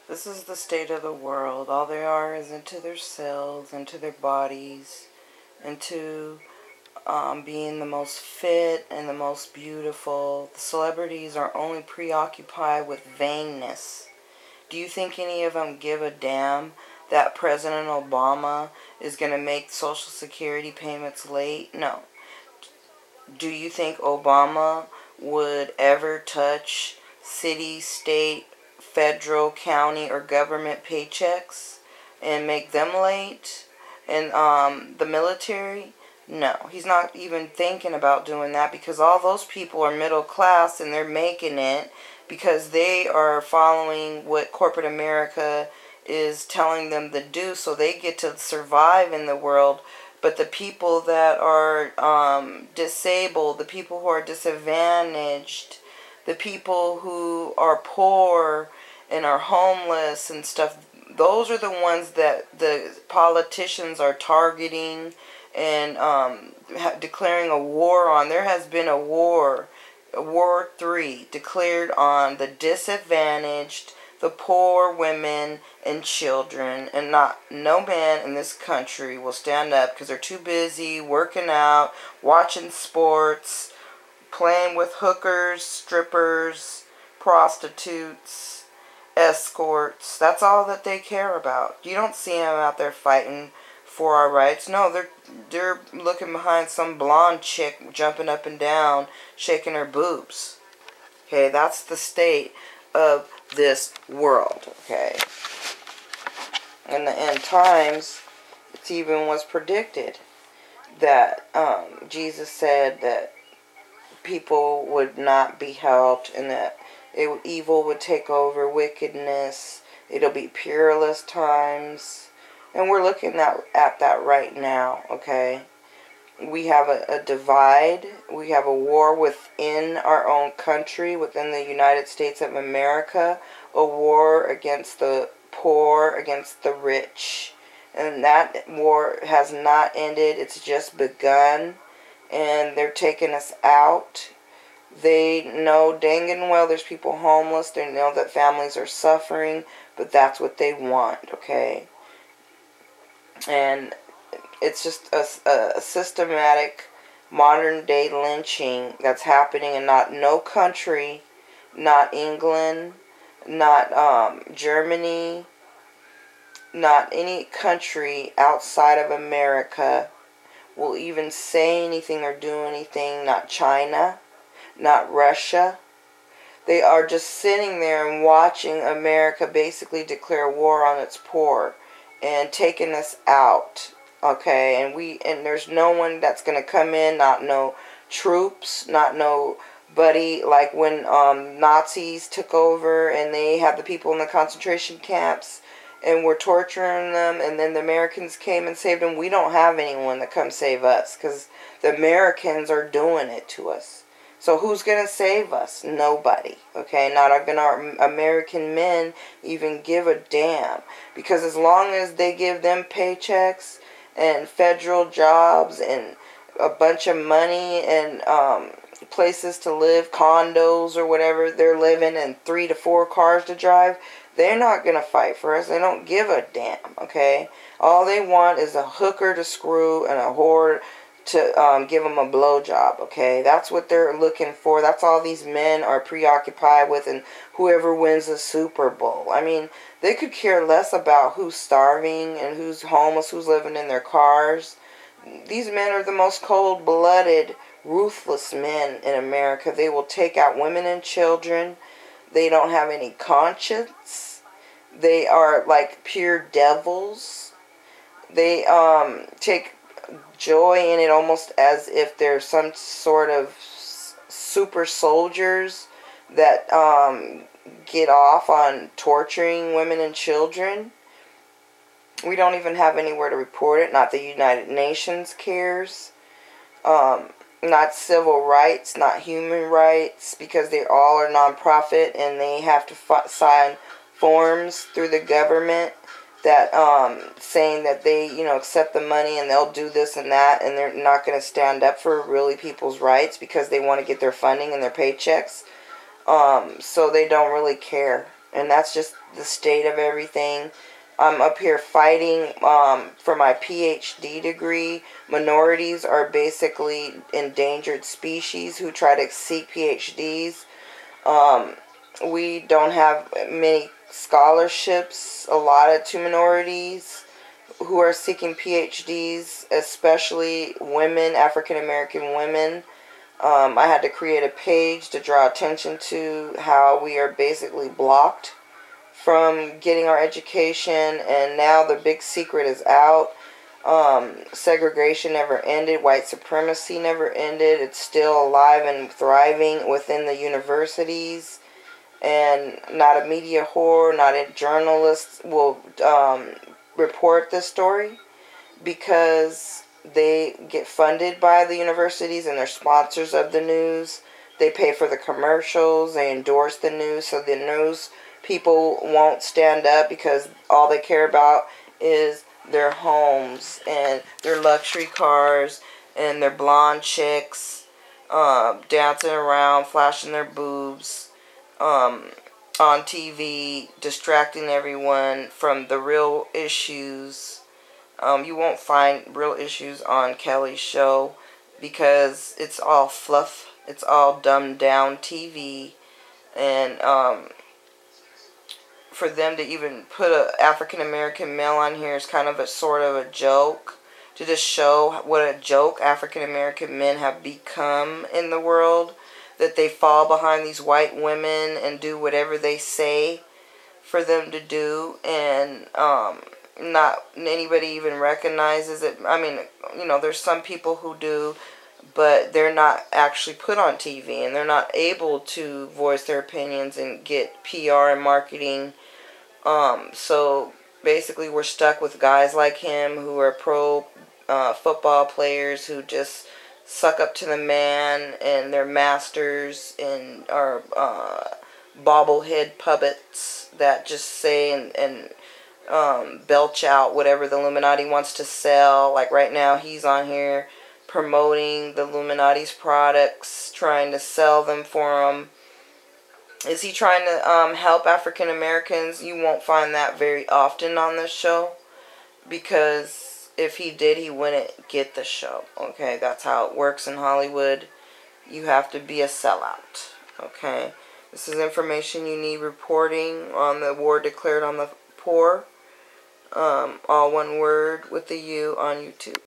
This is the state of the world. All they are is into their cells, into their bodies, into being the most fit and the most beautiful. The celebrities are only preoccupied with vainness. Do you think any of them give a damn that President Obama is going to make Social Security payments late? No. Do you think Obama would ever touch city, state, federal, county, or government paychecks and make them late? And the military? No, he's not even thinking about doing that, because all those people are middle class and they're making it because they are following what corporate America is telling them to do, so they get to survive in the world. But the people that are disabled, the people who are disadvantaged, the people who are poor and are homeless and stuff, those are the ones that the politicians are targeting and declaring a war on. There has been a war, War 3, declared on the disadvantaged, the poor, women, and children. And no man in this country will stand up because they're too busy working out, watching sports, playing with hookers, strippers, prostitutes, escorts. That's all that they care about. You don't see them out there fighting for our rights. No, they're looking behind some blonde chick jumping up and down, shaking her boobs. Okay, that's the state of this world. Okay, in the end times, it even was predicted that Jesus said that people would not be helped, and that evil would take over, wickedness. It'll be peerless times. And we're looking at that right now, okay? We have a divide. We have a war within our own country, within the United States of America. A war against the poor, against the rich. And that war has not ended. It's just begun. And they're taking us out. They know dang and well there's people homeless. They know that families are suffering. But that's what they want, okay? And it's just a systematic modern day lynching that's happening in no country, not England, not Germany, not any country outside of America will even say anything or do anything. Not China, not Russia. They are just sitting there and watching America basically declare war on its poor and taking us out, okay? And there's no one that's gonna come in, not no troops, not nobody, like when Nazis took over and they had the people in the concentration camps and were torturing them, and then the Americans came and saved them. We don't have anyone to come save us because the Americans are doing it to us. So who's going to save us? Nobody. Okay, not even our American men even give a damn. Because as long as they give them paychecks and federal jobs and a bunch of money and places to live, condos or whatever, they're living in 3 to 4 cars to drive, they're not going to fight for us. They don't give a damn, okay? All they want is a hooker to screw and a whore to give them a blowjob, okay? That's what they're looking for. That's all these men are preoccupied with, and whoever wins the Super Bowl. I mean, they could care less about who's starving and who's homeless, who's living in their cars. These men are the most cold-blooded, ruthless men in America. They will take out women and children. They don't have any conscience. They are like pure devils. They take joy in it almost as if they're some sort of super soldiers that get off on torturing women and children. We don't even have anywhere to report it. Not the United Nations cares. Not civil rights, not human rights, because they all are nonprofit and they have to sign forms through the government that saying that they, accept the money and they'll do this and that, and they're not going to stand up for really people's rights because they want to get their funding and their paychecks. So they don't really care. And that's just the state of everything. I'm up here fighting for my PhD degree. Minorities are basically endangered species who try to seek PhDs. We don't have many scholarships allotted to minorities who are seeking PhDs, especially women, African American women. I had to create a page to draw attention to how we are basically blocked from getting our education, and now the big secret is out. Segregation never ended. White supremacy never ended. It's still alive and thriving within the universities. And not a media whore, not a journalist will report this story because they get funded by the universities and they're sponsors of the news. They pay for the commercials. They endorse the news, so the news people won't stand up because all they care about is their homes and their luxury cars and their blonde chicks dancing around, flashing their boobs on TV, distracting everyone from the real issues. You won't find real issues on Kelly's show because it's all fluff. It's all dumbed down TV. And for them to even put a African American male on here is kind of a sort of a joke, to just show what a joke African American men have become in the world, that they fall behind these white women and do whatever they say for them to do, and not anybody even recognizes it. I mean, you know, there's some people who do, but they're not actually put on TV, and they're not able to voice their opinions and get PR and marketing. So basically we're stuck with guys like him who are pro football players who just suck up to the man, and they're masters and are bobblehead puppets that just say and belch out whatever the Illuminati wants to sell. Like right now he's on here promoting the Illuminati's products, trying to sell them for them. Is he trying to help African Americans? You won't find that very often on this show, because if he did, he wouldn't get the show. Okay, that's how it works in Hollywood. You have to be a sellout. Okay, this is information you need reporting on the war declared on the poor. All one word with the U on YouTube.